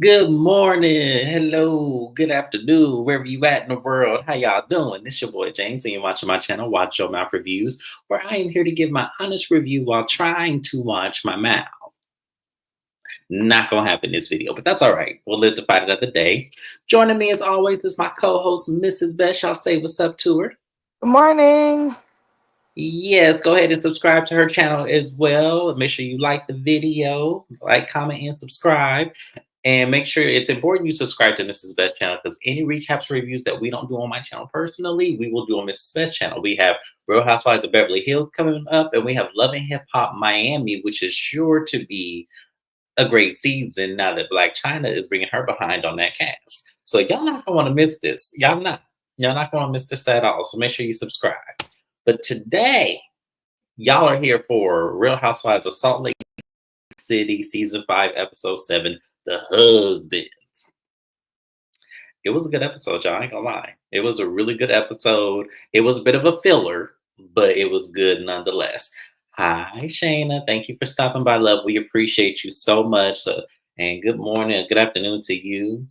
Good morning, hello, good afternoon, wherever you at in the world. How y'all doing? This your boy James, and you're watching my channel, Watch Your Mouth Reviews, where I am here to give my honest review while trying to watch my mouth. Not gonna happen in this video, but that's all right. We'll live to fight another day. Joining me as always is my co-host, Mrs. Best. Y'all say what's up to her. Good morning. Yes, go ahead and subscribe to her channel as well. Make sure you like the video, like, comment, and subscribe. And make sure it's important you subscribe to Mrs. Best channel because any recaps or reviews that we don't do on my channel personally, we will do on Mrs. Best channel. We have Real Housewives of Beverly Hills coming up, and we have Love and Hip Hop Miami, which is sure to be a great season now that Black China is bringing her behind on that cast. So y'all not gonna want to miss this. Y'all not. Y'all not gonna miss this at all. So make sure you subscribe. But today, y'all are here for Real Housewives of Salt Lake City, season 5, episode 7, The Husbands. It was a good episode, y'all. I ain't gonna lie. It was a really good episode. It was a bit of a filler, but it was good nonetheless. Hi, Shayna. Thank you for stopping by, love. We appreciate you so much. And good morning and good afternoon to you.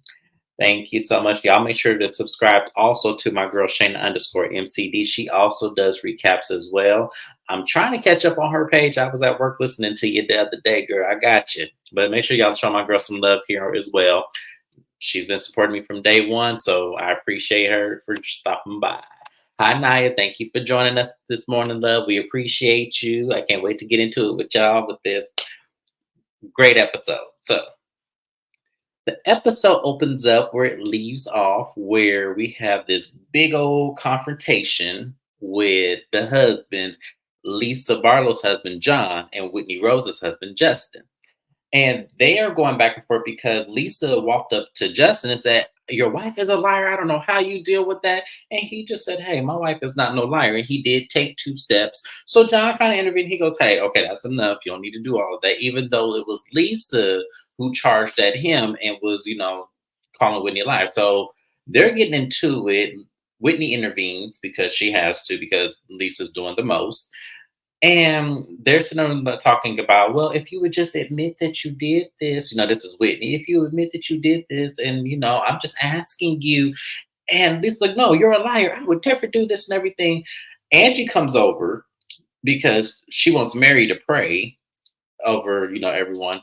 Thank you so much. Y'all make sure to subscribe also to my girl Shayna underscore MCD. She also does recaps as well. I'm trying to catch up on her page. I was at work listening to you the other day, girl. I got you. But make sure y'all show my girl some love here as well. She's been supporting me from day one, so I appreciate her for stopping by. Hi, Naya. Thank you for joining us this morning, love. We appreciate you. I can't wait to get into it with y'all with this great episode. So, the episode opens up where it leaves off, where we have this big old confrontation with the husbands, Lisa Barlow's husband, John, and Whitney Rose's husband, Justin. And they are going back and forth because Lisa walked up to Justin and said, "Your wife is a liar. I don't know how you deal with that." And he just said, "Hey, my wife is not no liar." And he did take 2 steps. So John kind of intervened. He goes, "Hey, okay, that's enough. You don't need to do all of that." Even though it was Lisa who charged at him and was, calling Whitney a liar. So they're getting into it. Whitney intervenes because she has to, because Lisa's doing the most. And they're sitting there talking about, well, if you would just admit that you did this, this is Whitney. If you admit that you did this, and I'm just asking you. And Lisa's like, no, you're a liar. I would never do this and everything. Angie comes over because she wants Mary to pray over, everyone.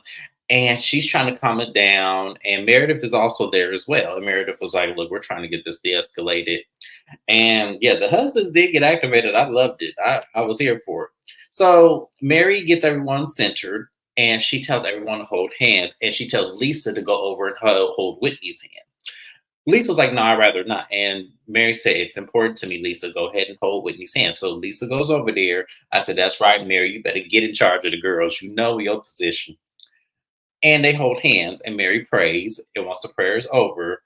And she's trying to calm it down. And Meredith is also there as well. And Meredith was like, look, we're trying to get this de-escalated. And yeah, the husbands did get activated. I loved it. I was here for it. So Mary gets everyone centered and she tells everyone to hold hands. And she tells Lisa to go over and hold Whitney's hand. Lisa was like, no, I'd rather not. And Mary said, it's important to me, Lisa. Go ahead and hold Whitney's hand. So Lisa goes over there. I said, that's right, Mary. You better get in charge of the girls. You know your position. And they hold hands and Mary prays. And once the prayer is over,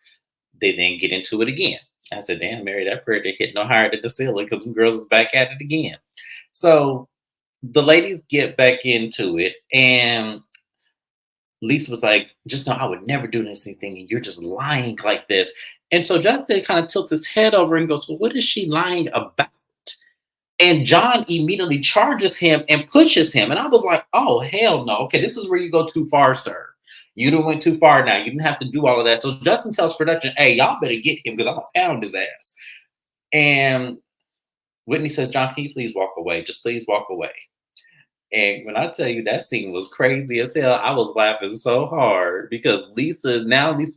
they then get into it again. I said, damn, Mary, that prayer didn't hit no higher than the ceiling because some girls is back at it again. So the ladies get back into it. And Lisa was like, just know I would never do this anything. And you're just lying like this. And so Justin kind of tilts his head over and goes, well, what is she lying about? And John immediately charges him and pushes him. And I was like, oh, hell no. Okay, this is where you go too far, sir. You done went too far now. You didn't have to do all of that. So Justin tells production, hey, y'all better get him because I'm going to pound his ass. And Whitney says, John, can you please walk away? Just please walk away. And when I tell you that scene was crazy as hell, I was laughing so hard because Lisa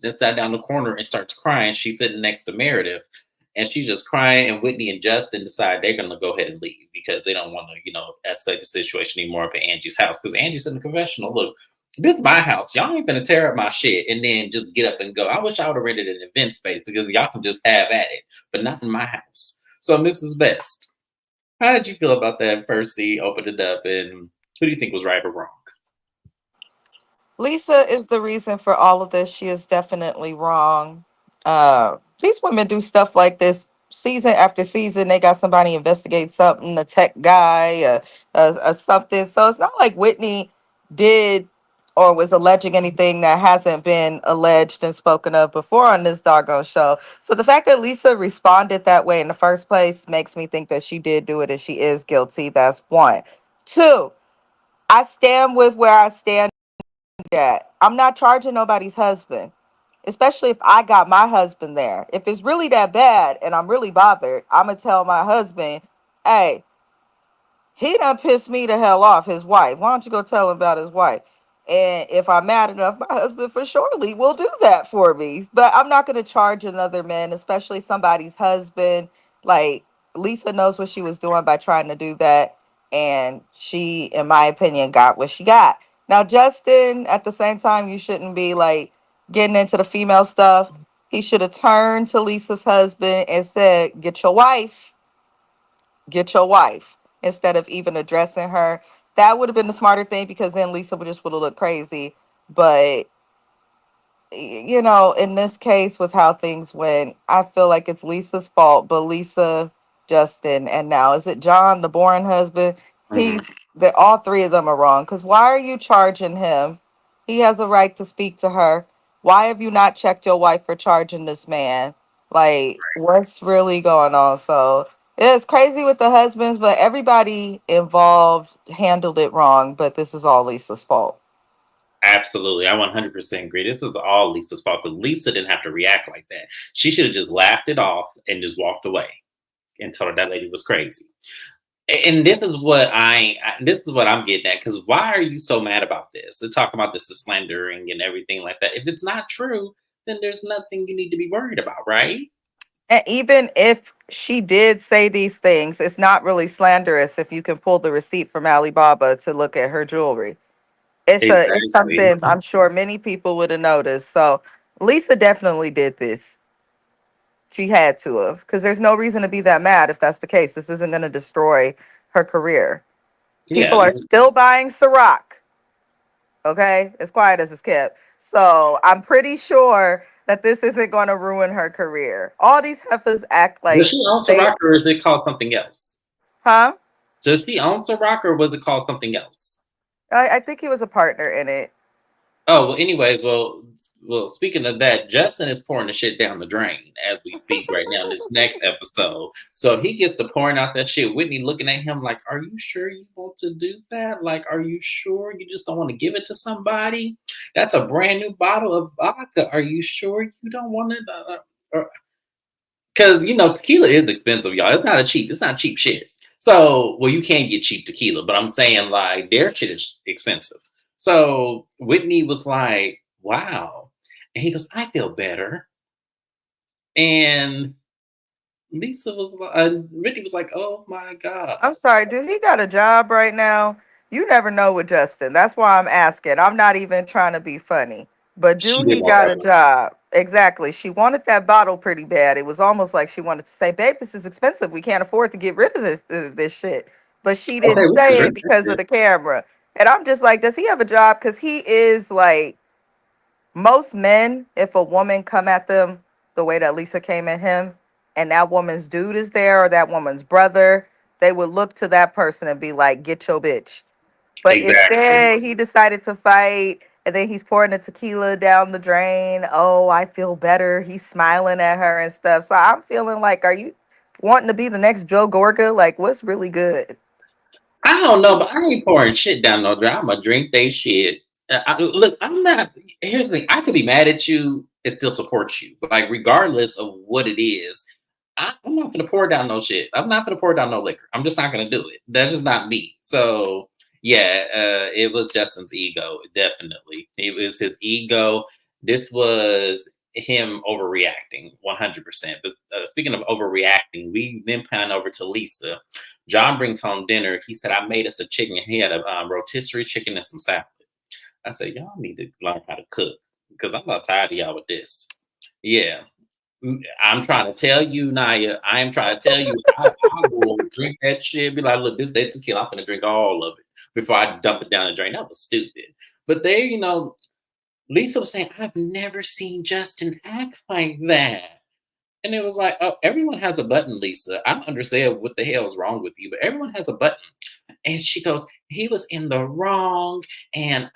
just sat down the corner and starts crying. She's sitting next to Meredith. And she's just crying, and Whitney and Justin decide they're going to go ahead and leave because they don't want to, escalate the situation anymore up at Angie's house. Because Angie's in the confessional. Look, this is my house. Y'all ain't going to tear up my shit and then just get up and go. I wish I would have rented an event space because y'all can just have at it, but not in my house. So, Mrs. Best, how did you feel about that first scene? Opened it up, and who do you think was right or wrong? Lisa is the reason for all of this. She is definitely wrong. These women do stuff like this season after season. They got somebody investigate something, a tech guy, something. So it's not like Whitney did or was alleging anything that hasn't been alleged and spoken of before on this doggone show. So the fact that Lisa responded that way in the first place makes me think that she did do it and she is guilty. That's one. Two, I stand with where I stand at. I'm not charging nobody's husband, especially if I got my husband there. If it's really that bad and I'm really bothered, I'm gonna tell my husband, hey, he done pissed me the hell off, his wife. Why don't you go tell him about his wife? And if I'm mad enough, my husband for surely will do that for me. But I'm not going to charge another man, especially somebody's husband. Like, Lisa knows what she was doing by trying to do that. And she, in my opinion, got what she got. Now, Justin, at the same time, you shouldn't be like getting into the female stuff. He should have turned to Lisa's husband and said, get your wife, instead of even addressing her. That would have been the smarter thing, because then Lisa would just would have looked crazy. But in this case, with how things went, I feel like it's Lisa's fault. But Lisa, Justin, and now is it John, the boring husband? Mhm. He's that all three of them are wrong. Because why are you charging him? He has a right to speak to her. Why have you not checked your wife for charging this man? Like, what's really going on? So it's crazy with the husbands, but everybody involved handled it wrong. But this is all Lisa's fault. Absolutely. I 100% agree. This is all Lisa's fault because Lisa didn't have to react like that. She should have just laughed it off and just walked away and told her that lady was crazy. And this is what this is what I'm getting at. Because why are you so mad about this? They're talking about this is slandering and everything like that. If it's not true, then there's nothing you need to be worried about, right? And even if she did say these things, it's not really slanderous if you can pull the receipt from Alibaba to look at her jewelry. It's Exactly. something I'm sure many people would have noticed. So Lisa definitely did this. She had to have, because there's no reason to be that mad if that's the case. This isn't going to destroy her career. Yeah. People are still buying Ciroc. Okay, as quiet as it's kept. So I'm pretty sure that this isn't going to ruin her career. All these heifers act Does like she own they, Ciroc or is it called something else? huh? Does she own Ciroc or was it called something else? I think he was a partner in it. Oh, well, anyways, speaking of that, Justin is pouring the shit down the drain as we speak right now in this next episode. So he gets to pouring out that shit. Whitney looking at him like, "Are you sure you want to do that? Like, are you sure you just don't want to give it to somebody? That's a brand new bottle of vodka. Are you sure you don't want it?" Because tequila is expensive, y'all. It's not cheap shit. So, well, you can get cheap tequila, but I'm saying like their shit is expensive. So Whitney was like, "Wow," and he goes, "I feel better." And Whitney was like, "Oh my god." I'm sorry, do he got a job right now? You never know with Justin. That's why I'm asking. I'm not even trying to be funny. But She do didn't he want got that a one. job? Exactly. She wanted that bottle pretty bad. It was almost like she wanted to say, "Babe, this is expensive. We can't afford to get rid of this shit." But she didn't Okay, we can say it drink that because of shit. the camera. And I'm just like, does he have a job? Because he is like, most men, if a woman come at them the way that Lisa came at him, and that woman's dude is there or that woman's brother, they would look to that person and be like, "Get your bitch." But Exactly. instead, he decided to fight, and then he's pouring the tequila down the drain. Oh, I feel better. He's smiling at her and stuff. So I'm feeling like, are you wanting to be the next Joe Gorga? Like, what's really good? I don't know, but I ain't pouring shit down no drain. I'ma drink they shit. Look, I'm not. Here's the thing: I could be mad at you and still support you, like regardless of what it is. I'm not gonna pour down no shit. I'm not gonna pour down no liquor. I'm just not gonna do it. That's just not me. So yeah, it was Justin's ego. Definitely, it was his ego. This was him overreacting 100%. But speaking of overreacting, we then pan over to Lisa. John brings home dinner. He said, "I made us a chicken." He had a rotisserie chicken and some salad. I said, "Y'all need to learn how to cook because I'm not tired of y'all with this." Yeah, I'm trying to tell you, Naya. I am trying to tell you, I will drink that shit. Be like, "Look, this that tequila. I'm gonna drink all of it before I dump it down the drain." That was stupid. But there, Lisa was saying, "I've never seen Justin act like that." And it was like, "Oh, everyone has a button, Lisa. I don't understand what the hell is wrong with you, but everyone has a button." And she goes, "He was in the wrong." And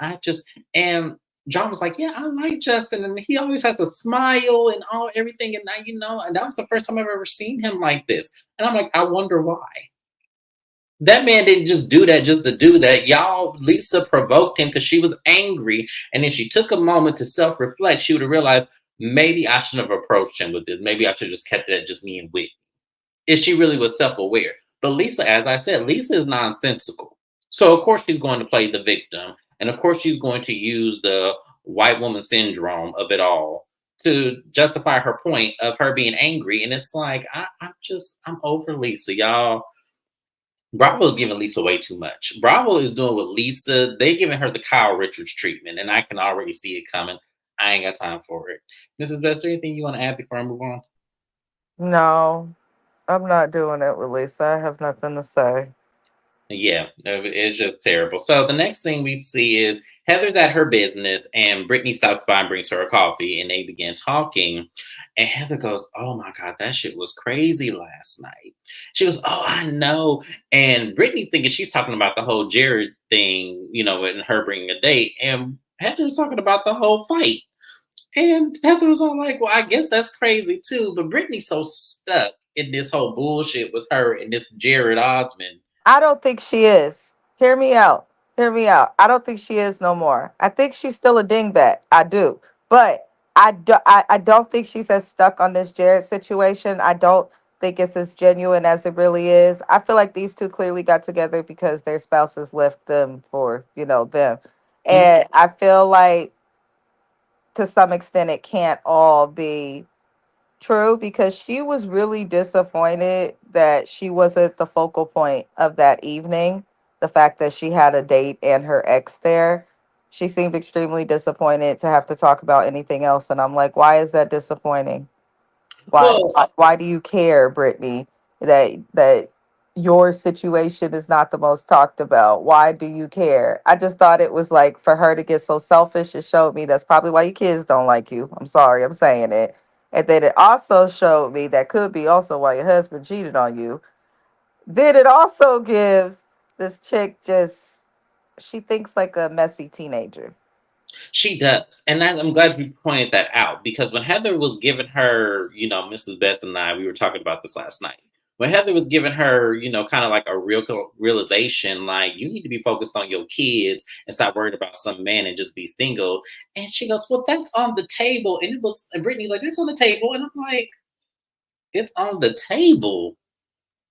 and John was like, "Yeah, I like Justin. And he always has a smile and all everything. And that was the first time I've ever seen him like this." And I'm like, "I wonder why." That man didn't just do that just to do that. Y'all, Lisa provoked him because she was angry. And if she took a moment to self reflect, she would have realized maybe I shouldn't have approached him with this. Maybe I should have just kept it at just me and Whitney. If she really was self aware. But Lisa, as I said, Lisa is nonsensical. So, of course, she's going to play the victim. And of course, she's going to use the white woman syndrome of it all to justify her point of her being angry. And it's like, I'm over Lisa, y'all. Bravo's giving Lisa way too much. Bravo is doing with Lisa. They giving her the Kyle Richards treatment, and I can already see it coming. I ain't got time for it. Mrs. Bester, anything you want to add before I move on? No, I'm not doing it with Lisa. I have nothing to say. Yeah, it's just terrible. So the next thing we see is Heather's at her business, and Brittany stops by and brings her a coffee, and they begin talking. And Heather goes, "Oh my god, that shit was crazy last night." She goes, "Oh, I know." And Brittany's thinking she's talking about the whole Jared thing, and her bringing a date, and Heather's talking about the whole fight. And Heather was all like, "Well, I guess that's crazy too." But Brittany's so stuck in this whole bullshit with her and this Jared Osmond. I don't think she is. Hear me out. Hear me out. I don't think she is no more. I think she's still a dingbat. I do. But I don't think she's as stuck on this Jared situation. I don't think it's as genuine as it really is. I feel like these two clearly got together because their spouses left them for, them. And I feel like to some extent it can't all be true because she was really disappointed that she wasn't the focal point of that evening. The fact that she had a date and her ex there. She seemed extremely disappointed to have to talk about anything else. And I'm like, why is that disappointing? Why Well, why do you care, Brittany, that your situation is not the most talked about? Why do you care? I just thought it was like for her to get so selfish, it showed me that's probably why your kids don't like you. I'm sorry, I'm saying it. And then it also showed me that could be also why your husband cheated on you. Then it also gives this chick just she thinks like a messy teenager. she does. And I'm glad you pointed that out because when Heather was giving her, Mrs. Best and I, we were talking about this last night. When Heather was giving her, kind of like a real realization, like you need to be focused on your kids and stop worried about some man and just be single. And she goes, "Well, that's on the table." And Brittany's like, "That's on the table." And I'm like, "It's on the table.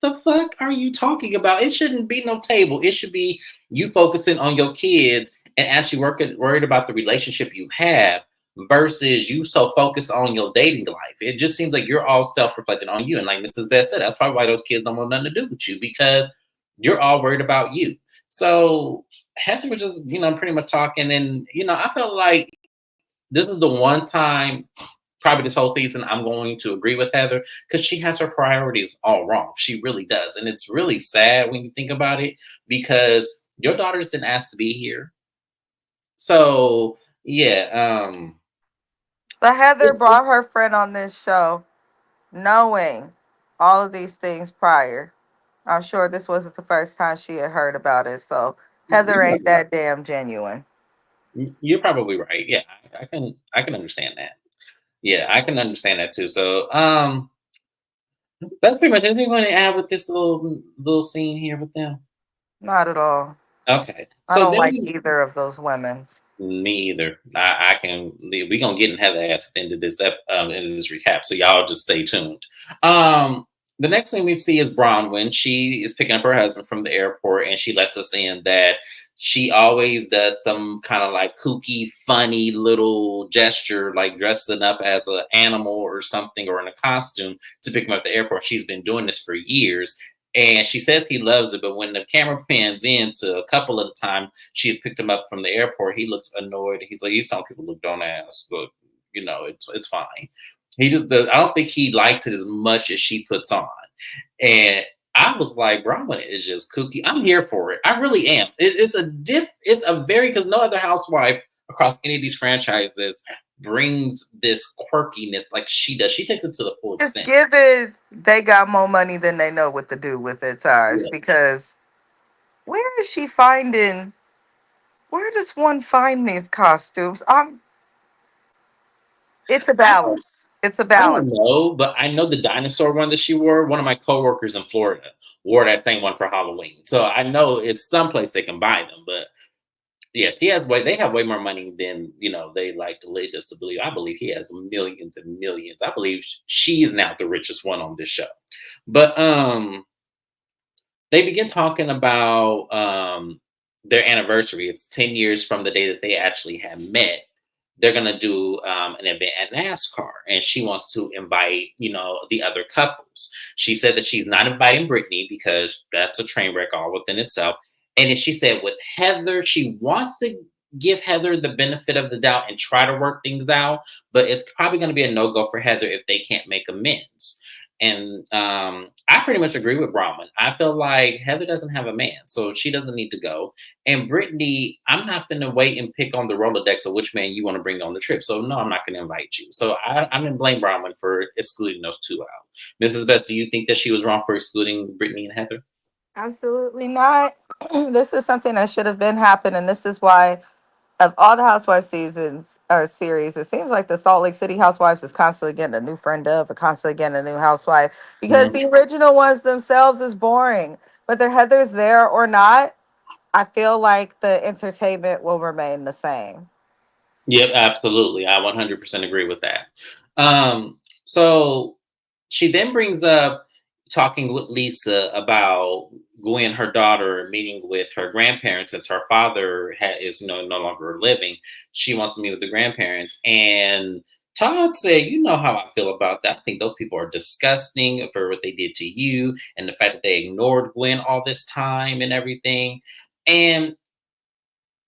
The fuck are you talking about? It shouldn't be no table. It should be you focusing on your kids and actually worried about the relationship you have versus you so focused on your dating life. It just seems like you're all self-reflecting on you. And like Mrs. Best said, that's probably why those kids don't want nothing to do with you because you're all worried about you. So Heather was just, pretty much talking. And, I felt like this is the one time probably this whole season I'm going to agree with Heather because she has her priorities all wrong. She really does. And it's really sad when you think about it because your daughters didn't ask to be here. So yeah, But Heather brought her friend on this show knowing all of these things prior. I'm sure this wasn't the first time she had heard about it. So Heather ain't that damn genuine. you're probably right. Yeah, I can understand that. Yeah, I can understand that too. So that's pretty much anything you want to add with this little scene here with them. Not at all. Okay. I So don't then like we either of those women. Me either. I can. We gonna get in Heather ass at the end of this end of this recap. So y'all just stay tuned. Um, the next thing we see is Bronwyn. She is picking up her husband from the airport, and she lets us in that she always does some kind of like kooky, funny little gesture, like dressing up as an animal or something, or in a costume to pick him up at the airport. She's been doing this for years. And she says he loves it, but when the camera pans into a couple of the times she's picked him up from the airport. He looks annoyed. He's like, he's telling people, look, don't ask. Look, it's fine. He just does. I don't think he likes it as much as she puts on. And I was like, Brahma is just kooky. I'm here for it. I really am. It's a very because no other housewife across any of these franchises brings this quirkiness like she does. She takes it to the full Just extent. given they got more money than they know what to do with at times. Yes. Because where is she finding? Where does one find these costumes? It's a balance. It's a I don't balance. know, but I know the dinosaur one that she wore. One of my coworkers in Florida wore that same one for Halloween. So I know it's someplace they can buy them. But yeah, she has way. They have way more money than they like to lead us to believe. I believe he has millions and millions. I believe she's now the richest one on this show. But they begin talking about their anniversary. It's 10 years from the day that they actually had met. They're gonna do an event at NASCAR, and she wants to invite, the other couples. She said that she's not inviting Brittany because that's a train wreck all within itself. And then she said with Heather, she wants to give Heather the benefit of the doubt and try to work things out, but it's probably going to be a no go for Heather if they can't make amends. And I pretty much agree with Brahman. I feel like Heather doesn't have a man, so she doesn't need to go. And Brittany, I'm not going to wait and pick on the Rolodex of which man you want to bring on the trip. So no, I'm not going to invite you. So I'm going to blame Brahman for excluding those two out. Mrs. Best, do you think that she was wrong for excluding Brittany and Heather? Absolutely not. This is something that should have been happening. This is why of all the Housewives seasons or series, it seems like the Salt Lake City Housewives is constantly getting a new friend of or constantly getting a new housewife because Mhm. the original ones themselves is boring. Whether Heather's there or not, I feel like the entertainment will remain the same. Yep, absolutely. I 100% agree with that. So she then brings up talking with Lisa about Gwen, her daughter, meeting with her grandparents since her father is no longer living. She wants to meet with the grandparents, and Todd said, "You know how I feel about that. I think those people are disgusting for what they did to you, and the fact that they ignored Gwen all this time and everything." And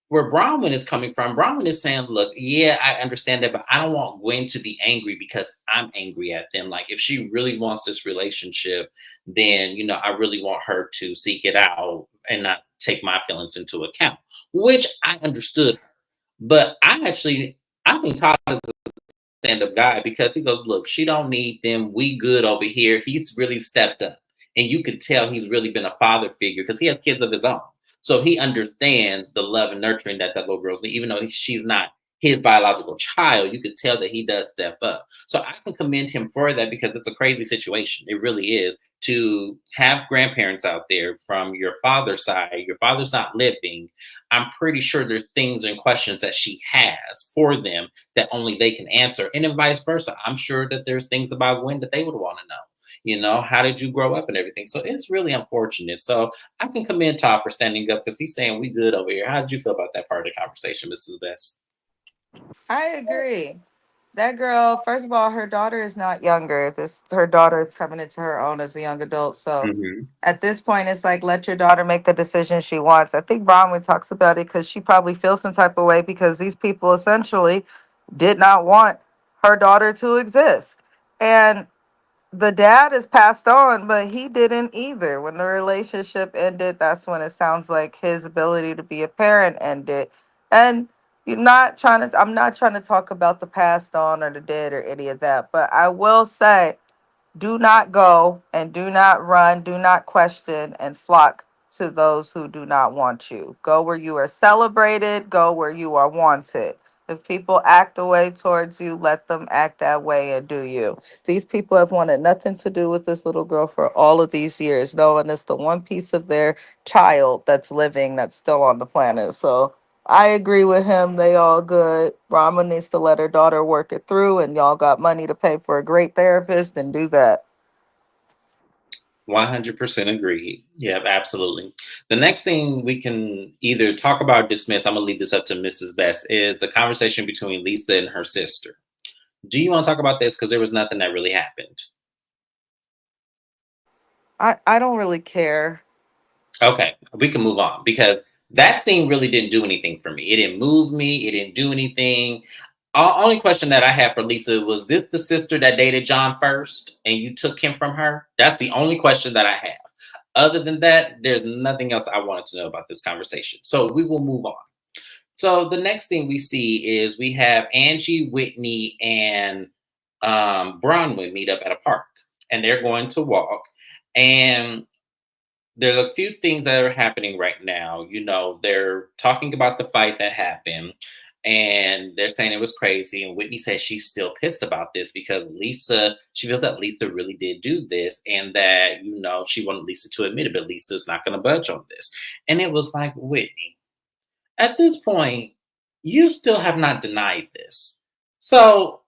where Bronwyn is coming from, Bronwyn is saying, look, yeah, I understand that, but I don't want Gwen to be angry because I'm angry at them. Like, if she really wants this relationship, then, I really want her to seek it out and not take my feelings into account, which I understood. But I think Todd is stand-up guy because he goes, look, she don't need them. We good over here. He's really stepped up. And you could tell he's really been a father figure because he has kids of his own. So he understands the love and nurturing that little girl's need. Even though she's not his biological child, you could tell that he does step up. So I can commend him for that because it's a crazy situation. It really is to have grandparents out there from your father's side. Your father's not living. I'm pretty sure there's things and questions that she has for them that only they can answer, and then vice versa. I'm sure that there's things about Gwen that they would want to know. How did you grow up and everything? So it's really unfortunate. So I can commend Todd for standing up because he's saying we good over here. How did you feel about that part of the conversation, Mrs. Best? I agree. That girl, first of all, her daughter is not younger. This her daughter is coming into her own as a young adult. So Hmm. at this point, it's like let your daughter make the decision she wants. I think Bronwyn talks about it because she probably feels some type of way because these people essentially did not want her daughter to exist. And the dad is passed on, but he didn't either. When the relationship ended, that's when it sounds like his ability to be a parent ended. And I'm not trying to talk about the passed on or the dead or any of that, but I will say do not go and do not run, do not question and flock to those who do not want you. Go where you are celebrated, go where you are wanted. If people act a way towards you, let them act that way and do you. These people have wanted nothing to do with this little girl for all of these years, knowing it's the one piece of their child that's living that's still on the planet. So I agree with him. They all good. Rama needs to let her daughter work it through, and y'all got money to pay for a great therapist, and do that. 100% agree. Yeah, absolutely. The next thing we can either talk about or dismiss, I'm going to leave this up to Mrs. Best, is the conversation between Lisa and her sister. Do you want to talk about this? Because there was nothing that really happened. I don't really care. Okay, we can move on because that scene really didn't do anything for me. It didn't move me. It didn't do anything. Only question that I had for Lisa was this the sister that dated John first and you took him from her? That's the only question that I have. Other than that, there's nothing else I wanted to know about this conversation. So we will move on. So the next thing we see is we have Angie, Whitney, and Bronwyn meet up at a park and they're going to walk. And there's a few things that are happening right now. They're talking about the fight that happened. and they're saying it was crazy. And Whitney says she's still pissed about this because she feels that Lisa really did do this, and that she wanted Lisa to admit it, but Lisa's not going to budge on this. And it was like, Whitney, at this point, you still have not denied this. So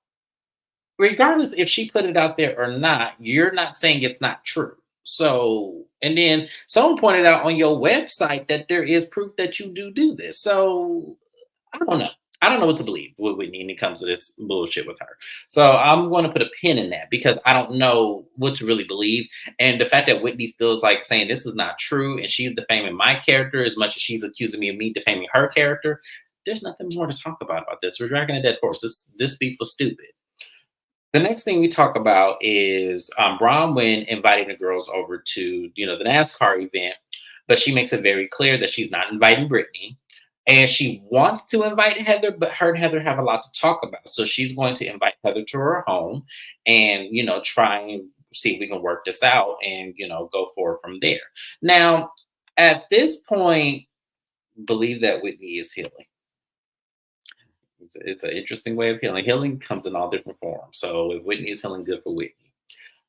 regardless if she put it out there or not, you're not saying it's not true. So, and then someone pointed out on your website that there is proof that you do this. So, I don't know. I don't know what to believe with Whitney when it comes to this bullshit with her. So I'm going to put a pin in that because I don't know what to really believe. And the fact that Whitney still is like saying this is not true and she's defaming my character as much as she's accusing me defaming her character, there's nothing more to talk about this. We're dragging a dead horse. This beef was stupid. The next thing we talk about is Bronwyn inviting the girls over to, the NASCAR event, but she makes it very clear that she's not inviting Brittany. And she wants to invite Heather, but her and Heather have a lot to talk about. So she's going to invite Heather to her home and, try and see if we can work this out and, go forward from there. Now, at this point, believe that Whitney is healing. It's an interesting way of healing. Healing comes in all different forms. So if Whitney is healing, good for Whitney.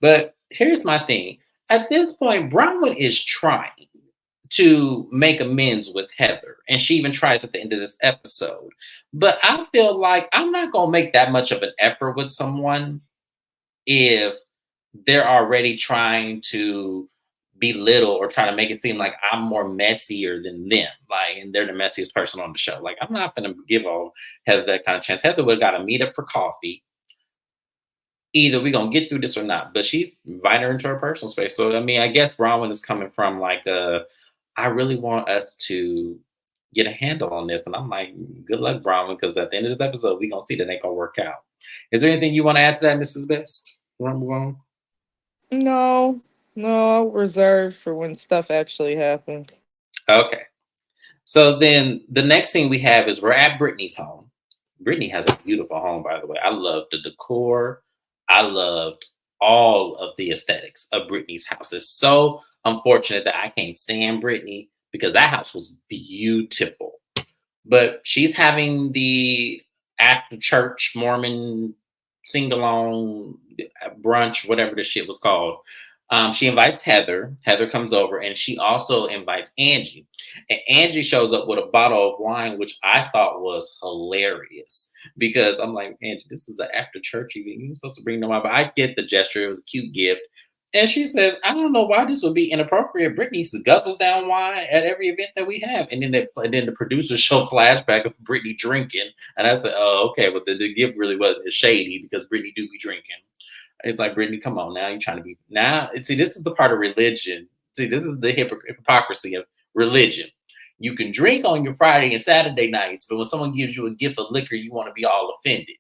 But here's my thing. At this point, Bronwyn is trying to make amends with Heather. And she even tries at the end of this episode. But I feel like I'm not going to make that much of an effort with someone if they're already trying to belittle or try to make it seem like I'm more messier than them. Like, and they're the messiest person on the show. Like, I'm not going to give Heather that kind of chance. Heather would have got to meet up for coffee. Either we're going to get through this or not. But she's inviting her into her personal space. So, I mean, I guess Bronwyn is coming from like I really want us to get a handle on this. And I'm like, good luck, Bronwyn, because at the end of this episode, we're going to see that ain't going to work out. Is there anything you want to add to that, Mrs. Best? Move on. No, no, I'll reserve for when stuff actually happens. Okay. So then the next thing we have is we're at Brittany's home. Brittany has a beautiful home, by the way. I loved the decor. I loved all of the aesthetics of Brittany's house. It's so unfortunate that I can't stand Brittany because that house was beautiful. But she's having the after church Mormon sing along brunch, whatever the shit was called. She invites Heather. Heather comes over and she also invites Angie. And Angie shows up with a bottle of wine, which I thought was hilarious because I'm like, Angie, this is an after church event. You're supposed to bring no wine, but I get the gesture. It was a cute gift. And she says, I don't know why this would be inappropriate. Brittany guzzles down wine at every event that we have. And then the producers show flashback of Brittany drinking. And I said, oh, okay. But the gift really wasn't shady because Brittany do be drinking. It's like, Brittany, come on now. You're trying to be now. See, this is the part of religion. See, this is the hypocrisy of religion. You can drink on your Friday and Saturday nights, but when someone gives you a gift of liquor, you want to be all offended.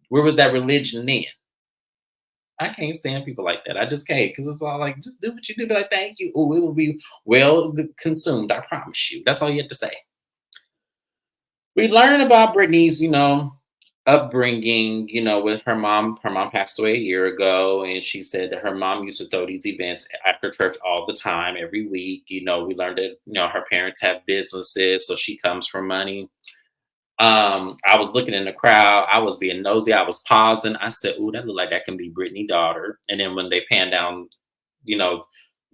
Where was that religion then? I can't stand people like that. I just can't because it's all like, just do what you do. Be like, thank you. Oh, it will be well consumed. I promise you. That's all you have to say. We learn about Brittany's, upbringing, with her mom. Her mom passed away a year ago, and she said that her mom used to throw these events after church all the time, every week. We learned that, her parents have businesses, so she comes from money. I was looking in the crowd. I was being nosy. I was pausing. I said, "Ooh, that look like that can be Brittany's daughter." And then when they panned down, the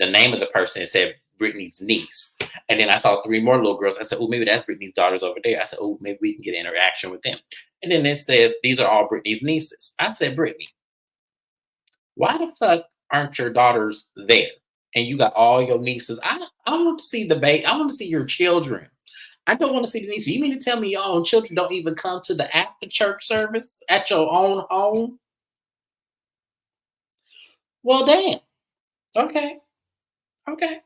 name of the person, it said Brittany's niece. And then I saw 3 more little girls. I said, "Oh, maybe that's Brittany's daughters over there." I said, "Oh, maybe we can get interaction with them." And then it says these are all Brittany's nieces. I said, "Brittany, why the fuck aren't your daughters there? And you got all your nieces. I want to see the baby. I want to see your children. I don't want to see the nieces. You mean to tell me your own children don't even come to the after church service at your own home?" Well, damn. Okay. Okay.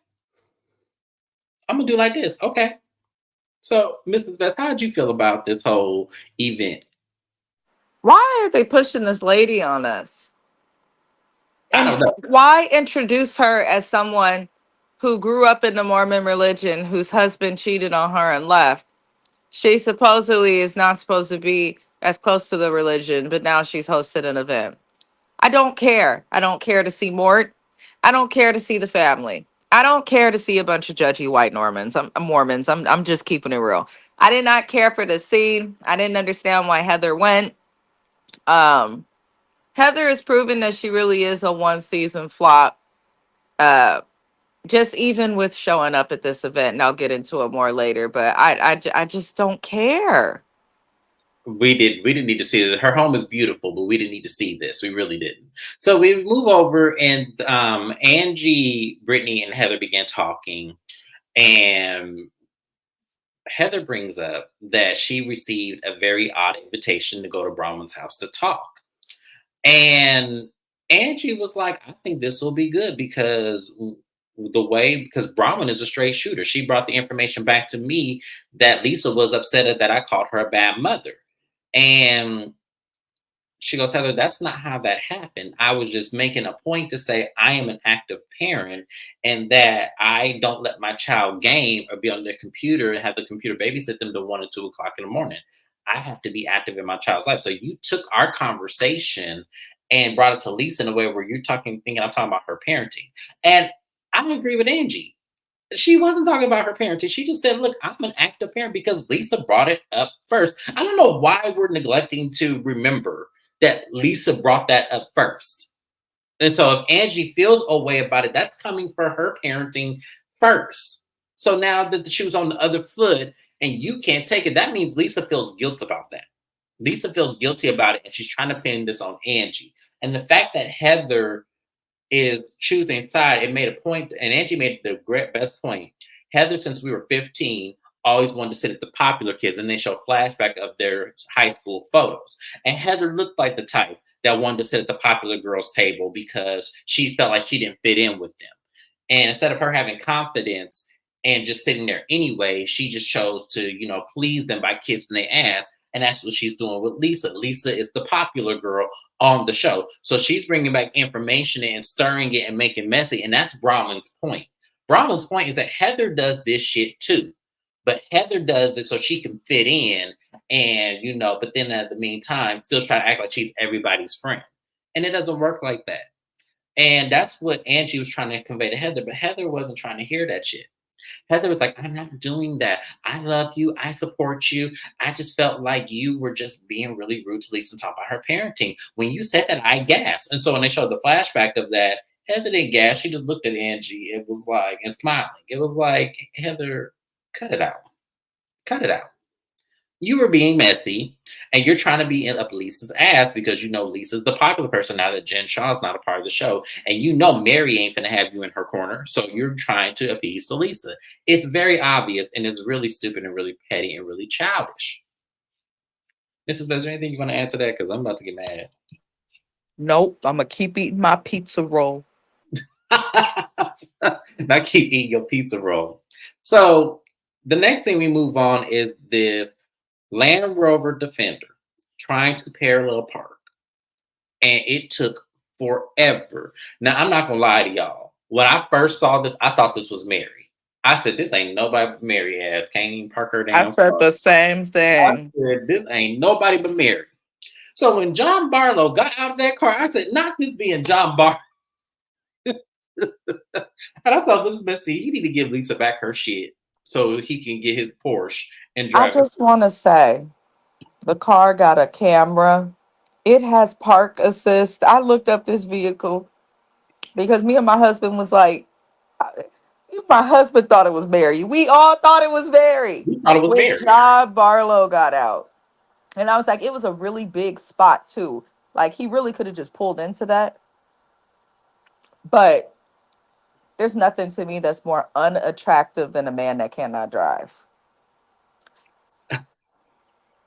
I'm gonna do like this. Okay. So, Mrs. Best, how did you feel about this whole event? Why are they pushing this lady on us? I And don't know. why introduce her as someone who grew up in the Mormon religion, whose husband cheated on her and left? She supposedly is not supposed to be as close to the religion, but now she's hosted an event. I don't care. I don't care to see Mort. I don't care to see the family. I don't care to see a bunch of judgy white Normans. I'm Mormons. I'm just keeping it real. I did not care for the scene. I didn't understand why Heather went. Um, Heather has proven that she really is a one season flop. Uh, just even with showing up at this event, and I'll get into it more later. But I just don't care. We didn't need to see this. Her home is beautiful, but we didn't need to see this. We really didn't. So we move over, and Angie, Brittany, and Heather began talking, and Heather brings up that she received a very odd invitation to go to Bronwyn's house to talk. And Angie was like, I think this will be good because because Bronwyn is a straight shooter. She brought the information back to me that Lisa was upset at that I called her a bad mother. And she goes, Heather, that's not how that happened. I was just making a point to say I am an active parent and that I don't let my child game or be on their computer and have the computer babysit them to 1 or 2 o'clock in the morning. I have to be active in my child's life. So you took our conversation and brought it to Lisa in a way where you're talking, thinking I'm talking about her parenting. And I agree with Angie. She wasn't talking about her parenting. She just said, look, I'm an active parent because Lisa brought it up first. I don't know why we're neglecting to remember that Lisa brought that up first. And so if Angie feels a way about it, that's coming for her parenting first. So now that the shoe's on the other foot and you can't take it, that means Lisa feels guilt about that. Lisa feels guilty about it and she's trying to pin this on Angie. And the fact that Heather is choosing side, it made a point, and Angie made the great best point. Heather, since we were 15, always wanted to sit at the popular kids, and they show flashback of their high school photos. And Heather looked like the type that wanted to sit at the popular girls' table because she felt like she didn't fit in with them. And instead of her having confidence and just sitting there anyway, she just chose to, please them by kissing their ass. And that's what she's doing with Lisa. Lisa is the popular girl on the show. So she's bringing back information and stirring it and making messy. And that's Bronwyn's point. Bronwyn's point is that Heather does this shit too. But Heather does it so she can fit in and, but then at the meantime, still try to act like she's everybody's friend. And it doesn't work like that. And that's what Angie was trying to convey to Heather, but Heather wasn't trying to hear that shit. Heather was like, I'm not doing that. I love you. I support you. I just felt like you were just being really rude to Lisa and talk about her parenting. When you said that, I gasped. And so when they showed the flashback of that, Heather didn't gasp. She just looked at Angie. It was like, and smiling. It was like, Heather, cut it out. Cut it out. You were being messy and you're trying to be in up Lisa's ass because Lisa's the popular person now that Jen Shaw's not a part of the show. And Mary ain't gonna have you in her corner. So you're trying to appease to Lisa. It's very obvious and it's really stupid and really petty and really childish. Mrs. Is there anything you want to add to that? Because I'm about to get mad. Nope, I'm gonna keep eating my pizza roll. Now keep eating your pizza roll. So the next thing we move on is this Land Rover Defender trying to parallel park. And it took forever. Now, I'm not going to lie to y'all. When I first saw this, I thought this was Mary. I said, this ain't nobody but Mary ass. Can't even park her I damn said car. the same I thing. said, this ain't nobody but Mary. So when John Barlow got out of that car, I said, not this being John Barlow. And I thought, this is messy. He need to give Lisa back her shit so he can get his Porsche and I drive it. just want to say the car got a camera. It has park assist. I looked up this vehicle because me and my husband was like, I- my husband thought it was Mary. We all thought it was Mary We thought it was when Mary. John Barlow got out. And I was like, it was a really big spot too. Like he really could have just pulled into that. But there's nothing to me that's more unattractive than a man that cannot drive.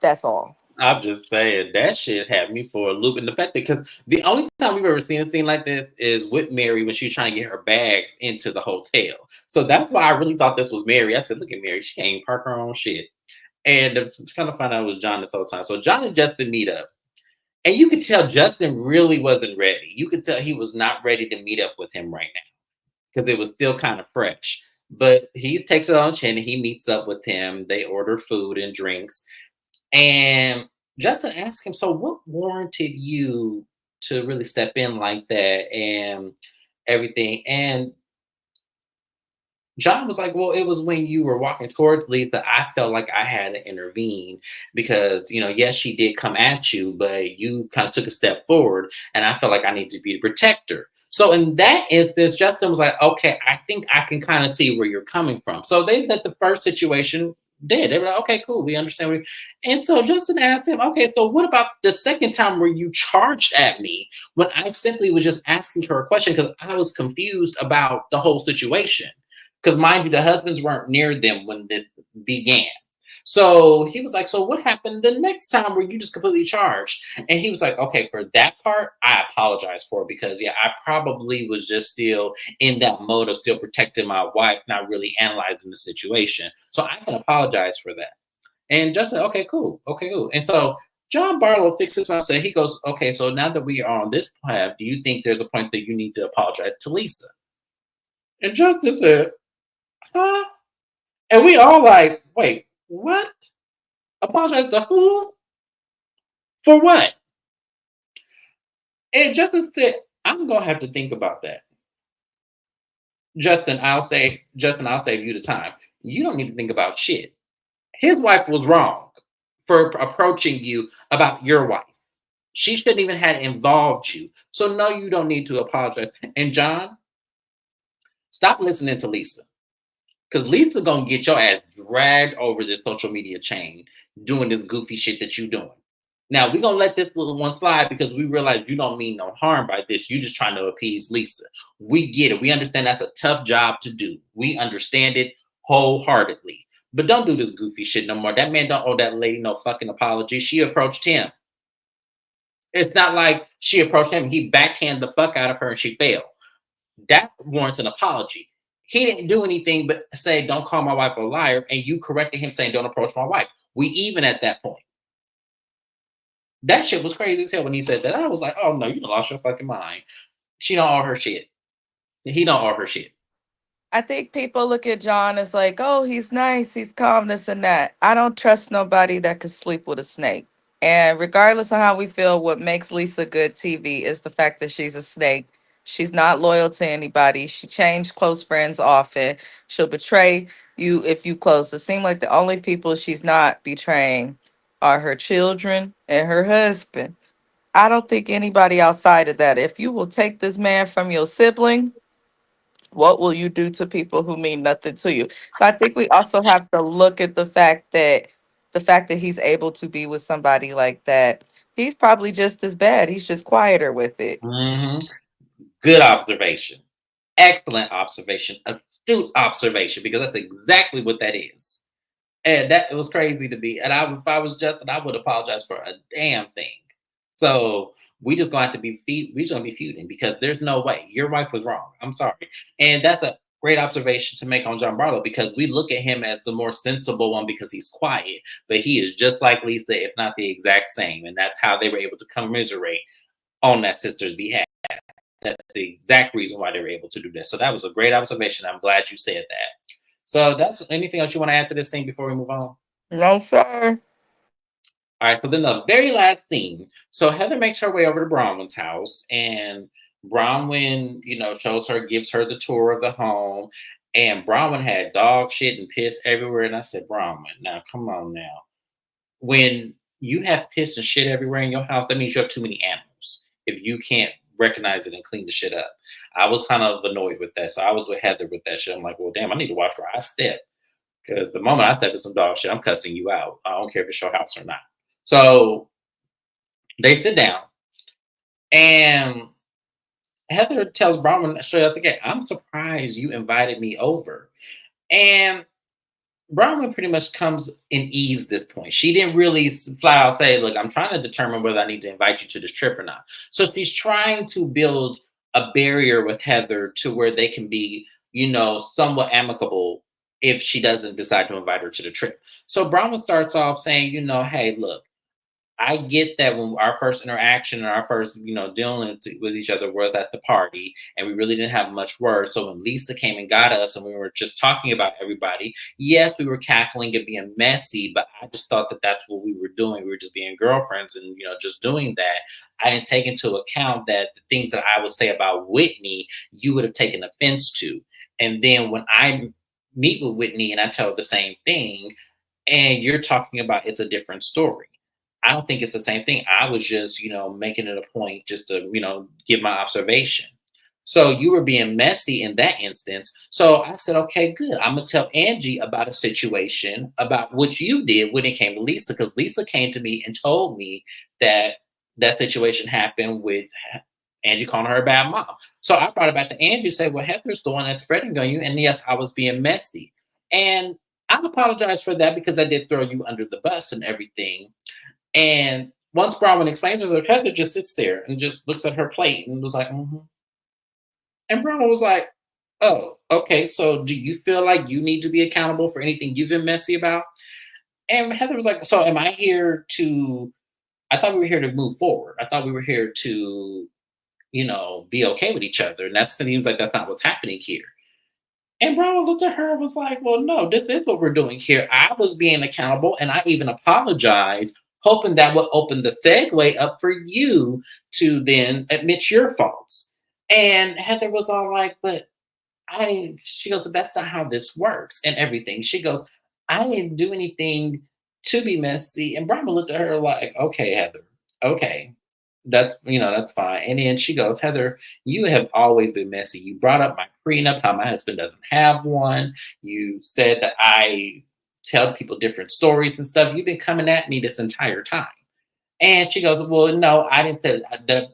That's all. I'm just saying that shit had me for a loop. And the fact that because the only time we've ever seen a scene like this is with Mary when she was trying to get her bags into the hotel. So that's why I really thought this was Mary. I said, look at Mary, she can't even park her own shit. And to kind of find out it was John this whole time. So John and Justin meet up. And you could tell Justin really wasn't ready. You could tell he was not ready to meet up with him right now because it was still kind of fresh. But he takes it on chin and he meets up with him. They order food and drinks. And Justin asked him, so what warranted you to really step in like that and everything? And John was like, well, it was when you were walking towards Lisa, I felt like I had to intervene because, yes, she did come at you, but you kind of took a step forward, and I felt like I need to be the protector. So in that instance, Justin was like, okay, I think I can kind of see where you're coming from. So they let the first situation dead. They were like, okay, cool, we understand. And so Justin asked him, okay, so what about the second time where you charged at me when I simply was just asking her a question because I was confused about the whole situation? Because mind you, the husbands weren't near them when this began. So he was like, so what happened the next time where you just completely charged? And he was like, okay, for that part, I apologize for because yeah, I probably was just still in that mode of still protecting my wife, not really analyzing the situation. So I can apologize for that. And Justin, okay, cool. Okay, cool. And so John Barlow fixes my say, he goes, okay, so now that we are on this path, do you think there's a point that you need to apologize to Lisa? And Justin said, huh? And we all like, wait, what? Apologize to who? For what? And Justin said, I'm gonna have to think about that. Justin, I'll save you the time. You don't need to think about shit. His wife was wrong for approaching you about your wife. She shouldn't even have involved you. So no, you don't need to apologize. And John, stop listening to Lisa. Because Lisa gonna get your ass dragged over this social media chain doing this goofy shit that you doing. Now we're gonna let this little one slide because we realize you don't mean no harm by this. You just trying to appease Lisa. We get it. We understand that's a tough job to do. We understand it wholeheartedly. But don't do this goofy shit no more. That man don't owe that lady no fucking apology. She approached him. It's not like she approached him. He backhanded the fuck out of her and she failed. That warrants an apology. He didn't do anything but say, don't call my wife a liar. And you corrected him saying, don't approach my wife. We even at that point. That shit was crazy as hell when he said that. I was like, oh no, you lost your fucking mind. She don't owe her shit. He don't owe her shit. I think people look at John as like, oh, he's nice, he's calm, this and that. I don't trust nobody that could sleep with a snake. And regardless of how we feel, what makes Lisa good TV is the fact that she's a snake. She's not loyal to anybody. She changed close friends often. She'll betray you if you close. It seems like the only people she's not betraying are her children and her husband. I don't think anybody outside of that. If you will take this man from your sibling, what will you do to people who mean nothing to you? So I think we also have to look at the fact that he's able to be with somebody like that, he's probably just as bad. He's just quieter with it. Hmm. Good observation. Excellent observation. Astute observation because that's exactly what that is. And that it was crazy to me. And if I was Justin, I would apologize for a damn thing. So we just gonna have to we just gonna be feuding because there's no way your wife was wrong. I'm sorry, and that's a great observation to make on John Barlow because we look at him as the more sensible one because he's quiet, but he is just like Lisa, if not the exact same, and that's how they were able to commiserate on that sister's behalf. That's the exact reason why they were able to do this. So that was a great observation. I'm glad you said that. So that's anything else you want to add to this scene before we move on? No, sir. All right, so then the very last scene. So Heather makes her way over to Bronwyn's house, and Bronwyn, shows her, gives her the tour of the home. And Bronwyn had dog shit and piss everywhere. And I said, Bronwyn, now come on now. When you have piss and shit everywhere in your house, that means you have too many animals. If you can't recognize it and clean the shit up. I was kind of annoyed with that. So I was with Heather with that shit. I'm like, well, damn, I need to watch where I step. Because the moment I step in some dog shit, I'm cussing you out. I don't care if it's your house or not. So they sit down, and Heather tells Bronwyn straight out the gate, I'm surprised you invited me over. And Bronwyn pretty much comes in ease this point. She didn't really flat out say, look, I'm trying to determine whether I need to invite you to this trip or not. So she's trying to build a barrier with Heather to where they can be, somewhat amicable if she doesn't decide to invite her to the trip. So Bronwyn starts off saying, hey, look, I get that when our first interaction and our first, dealing with each other was at the party, and we really didn't have much words. So when Lisa came and got us, and we were just talking about everybody, yes, we were cackling and being messy, but I just thought that that's what we were doing. We were just being girlfriends, and just doing that. I didn't take into account that the things that I would say about Whitney, you would have taken offense to. And then when I meet with Whitney and I tell the same thing, and you're talking about it's a different story. I don't think it's the same thing. I was just, making it a point just to, give my observation. So you were being messy in that instance. So I said, okay, good. I'm gonna tell Angie about a situation about what you did when it came to Lisa, because Lisa came to me and told me that that situation happened with Angie calling her a bad mom. So I brought it back to Angie and said, well, Heather's the one that's spreading on you. And yes, I was being messy. And I apologize for that because I did throw you under the bus and everything. And once Bronwyn explains herself, Heather just sits there and just looks at her plate and was like, mm-hmm. And Bronwyn was like, oh, okay. So do you feel like you need to be accountable for anything you've been messy about? And Heather was like, so am I here to, I thought we were here to move forward. I thought we were here to, be okay with each other. And that seems like that's not what's happening here. And Brown looked at her and was like, well, no, this is what we're doing here. I was being accountable and I even apologized, hoping that would open the segue up for you to then admit your faults. And Heather was all like, but she goes, but that's not how this works and everything. She goes, I didn't do anything to be messy. And Brahma looked at her like, okay, Heather, okay, that's fine. And then she goes, Heather, you have always been messy. You brought up my prenup, how my husband doesn't have one. You said that I tell people different stories and stuff. You've been coming at me this entire time. And she goes, well, no, I didn't say the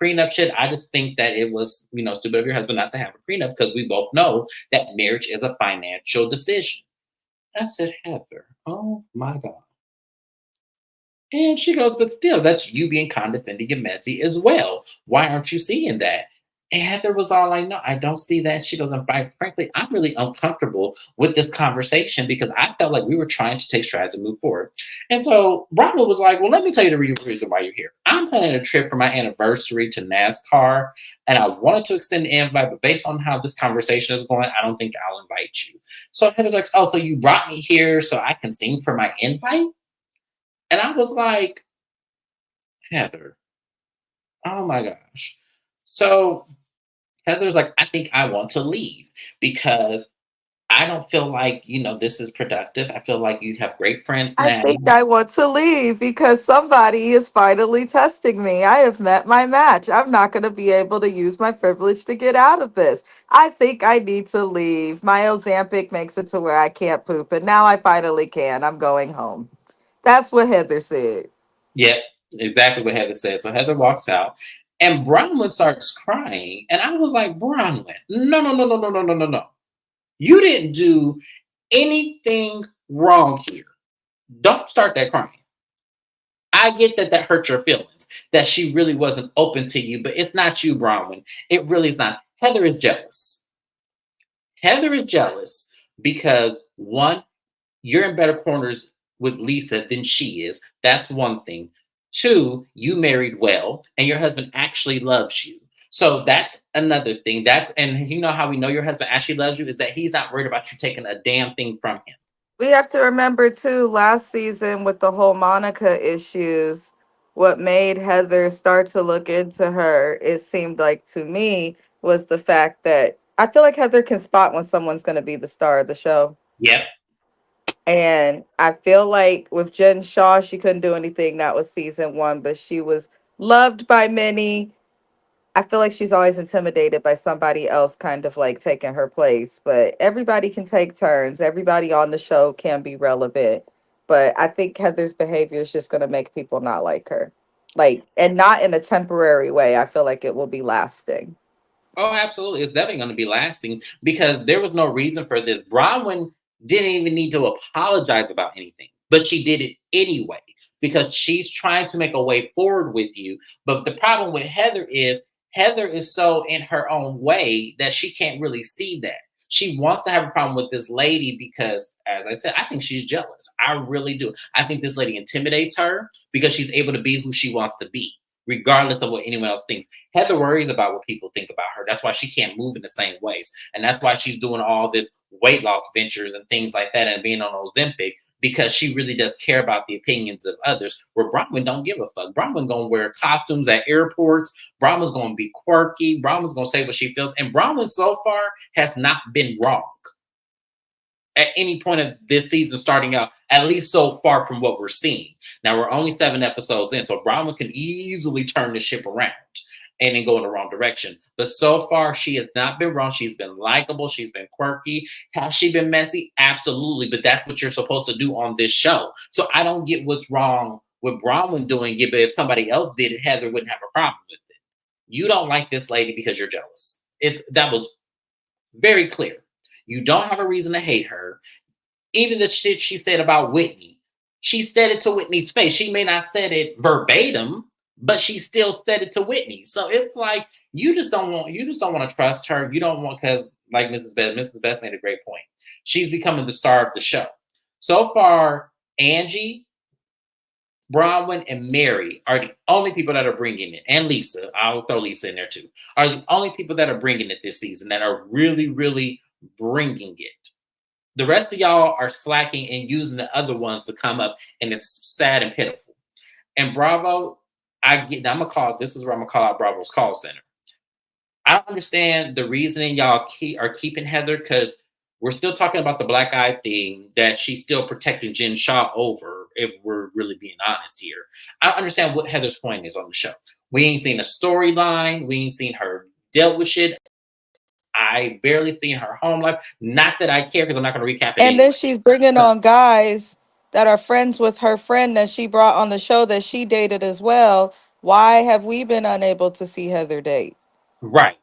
prenup shit. I just think that it was, stupid of your husband not to have a prenup because we both know that marriage is a financial decision. I said, Heather, oh my God. And she goes, but still, that's you being condescending and messy as well. Why aren't you seeing that? And Heather was all like, no, I don't see that. She goes, and frankly, I'm really uncomfortable with this conversation because I felt like we were trying to take strides and move forward. And so Bravo was like, well, let me tell you the reason why you're here. I'm planning a trip for my anniversary to NASCAR, and I wanted to extend the invite, but based on how this conversation is going, I don't think I'll invite you. So Heather's like, oh, so you brought me here so I can sing for my invite? And I was like, Heather, oh my gosh. So Heather's like, I think I want to leave because I don't feel like, this is productive. I feel like you have great friends I now. think I want to leave because somebody is finally testing me. I have met my match. I'm not going to be able to use my privilege to get out of this. I think I need to leave. My Ozempic makes it to where I can't poop, and now I finally can. I'm going home. That's what Heather said. Yep, exactly what Heather said. So Heather walks out and Bronwyn starts crying. And I was like, Bronwyn, no, no, no, no, no, no, no, no, no. You didn't do anything wrong here. Don't start that crying. I get that that hurt your feelings, that she really wasn't open to you, but it's not you, Bronwyn. It really is not. Heather is jealous. Heather is jealous because one, you're in better corners with Lisa than she is. That's one thing. Two, you married well and your husband actually loves you. So that's another thing. And you know how we know your husband actually loves you is that he's not worried about you taking a damn thing from him. We have to remember too, last season with the whole Monica issues, what made Heather start to look into her, it seemed like to me, was the fact that I feel like Heather can spot when someone's going to be the star of the show. Yep. And I feel like with Jen Shaw, she couldn't do anything. That was season one, but she was loved by many. I feel like she's always intimidated by somebody else kind of like taking her place, but everybody can take turns. Everybody on the show can be relevant. But I think Heather's behavior is just going to make people not like her. Like, and not in a temporary way. I feel like it will be lasting. Oh, absolutely. It's definitely going to be lasting because there was no reason for this. Bronwyn didn't even need to apologize about anything, but she did it anyway because she's trying to make a way forward with you. But the problem with Heather is so in her own way that she can't really see that. She wants to have a problem with this lady because, as I said, I think she's jealous. I really do. I think this lady intimidates her because she's able to be who she wants to be, regardless of what anyone else thinks. Heather worries about what people think about her. That's why she can't move in the same ways. And that's why she's doing all this weight loss ventures and things like that and being on Ozempic because she really does care about the opinions of others. Where Bronwyn don't give a fuck. Bronwyn gonna wear costumes at airports. Bronwyn's gonna be quirky. Bronwyn's gonna say what she feels. And Bronwyn so far has not been wrong. at any point of this season starting out, at least so far from what we're seeing. Now we're only 7 episodes in, so Brahma can easily turn the ship around and then go in the wrong direction. But so far, she has not been wrong. She's been likable. She's been quirky. Has she been messy? Absolutely. But that's what you're supposed to do on this show. So I don't get what's wrong with Bronwyn doing it. But if somebody else did it, Heather wouldn't have a problem with it. You don't like this lady because you're jealous. That was very clear. You don't have a reason to hate her. Even the shit she said about Whitney, she said it to Whitney's face. She may not said it verbatim, but she still said it to Whitney. So it's like you just don't want to trust her. You don't want, because like Mrs. Best made a great point. She's becoming the star of the show. So far, Angie, Bronwyn, and Mary are the only people that are bringing it, and Lisa. I'll throw Lisa in there too. Are the only people that are bringing it this season, that are really, really bringing it. The rest of y'all are slacking and using the other ones to come up, and it's sad and pitiful. And Bravo, this is where I'm gonna call out Bravo's call center. I don't understand the reasoning y'all are keeping Heather, because we're still talking about the black eye thing that she's still protecting Jen Shaw over, if we're really being honest here. I don't understand what Heather's point is on the show. We ain't seen a storyline. We ain't seen her dealt with shit. I barely seen her home life. Not that I care, because I'm not going to recap it And anyway. then she's bringing on guys that are friends with her friend that she brought on the show that she dated as well. Why have we been unable to see Heather date? Right.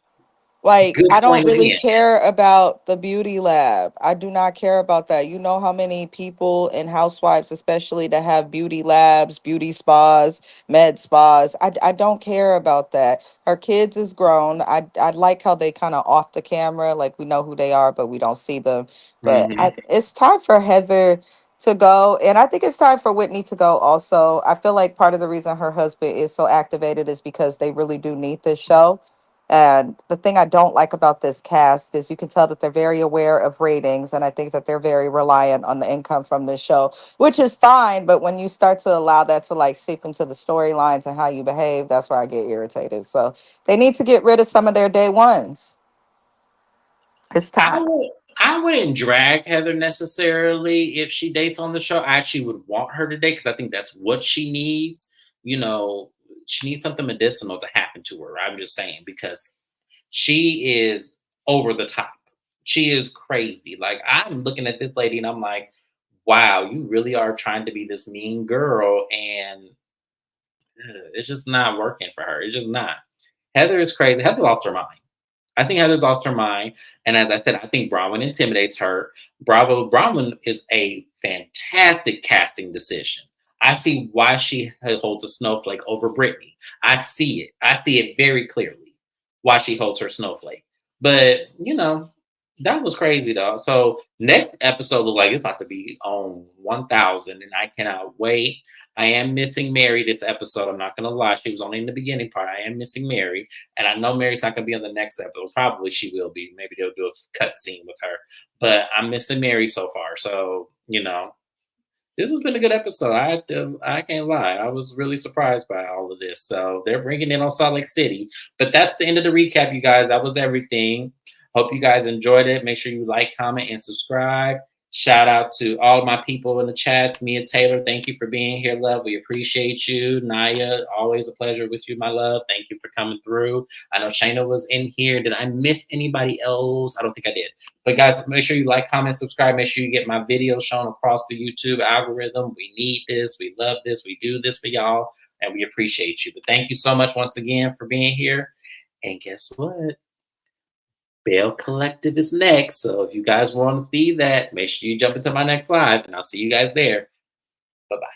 Like, Good I don't point really again. care about the beauty lab. I do not care about that. You know how many people in Housewives, especially, that have beauty labs, beauty spas, med spas. I don't care about that. Her kids is grown. I like how they kind of off the camera, like we know who they are, but we don't see them. But Hmm. it's time for Heather to go. And I think it's time for Whitney to go also. I feel like part of the reason her husband is so activated is because they really do need this show. And the thing I don't like about this cast is you can tell that they're very aware of ratings. And I think that they're very reliant on the income from this show, which is fine. But when you start to allow that to like seep into the storylines and how you behave, that's where I get irritated. So they need to get rid of some of their day ones. It's I time. would I wouldn't drag Heather necessarily if she dates on the show. I actually would want her to date, because I think that's what she needs. You know, she needs something medicinal to happen to her. I'm just saying, because she is over the top. She is crazy. Like, I'm looking at this lady and I'm like, wow, you really are trying to be this mean girl, and it's just not working for her. It's just not. Heather is crazy. Heather lost her mind. I think Heather's lost her mind. And as I said, I think Bronwyn intimidates her. Bronwyn is a fantastic casting decision. I see why she holds a snowflake over Brittany. I see it. I see it very clearly why she holds her snowflake. But, that was crazy though. So next episode look like it's about to be on 1000, and I cannot wait. I am missing Mary this episode. I'm not gonna lie. She was only in the beginning part. I am missing Mary. And I know Mary's not going to be on the next episode. Probably she will be. Maybe they'll do a cut scene with her. But I'm missing Mary so far. So, this has been a good episode. I can't lie. I was really surprised by all of this. So they're bringing in on Salt Lake City. But that's the end of the recap, you guys. That was everything. Hope you guys enjoyed it. Make sure you like, comment, and subscribe. Shout out to all my people in the chat. Mia Taylor, thank you for being here, love. We appreciate you. Naya, always a pleasure with you, my love. Thank you for coming through. I know Shayna was in here. Did I miss anybody else? I don't think I did. But guys, make sure you like, comment, subscribe. Make sure you get my videos shown across the YouTube algorithm. We need this. We love this. We do this for y'all, and we appreciate you. But thank you so much once again for being here. And guess what? Bell Collective is next. So if you guys want to see that, make sure you jump into my next live, and I'll see you guys there. Bye-bye.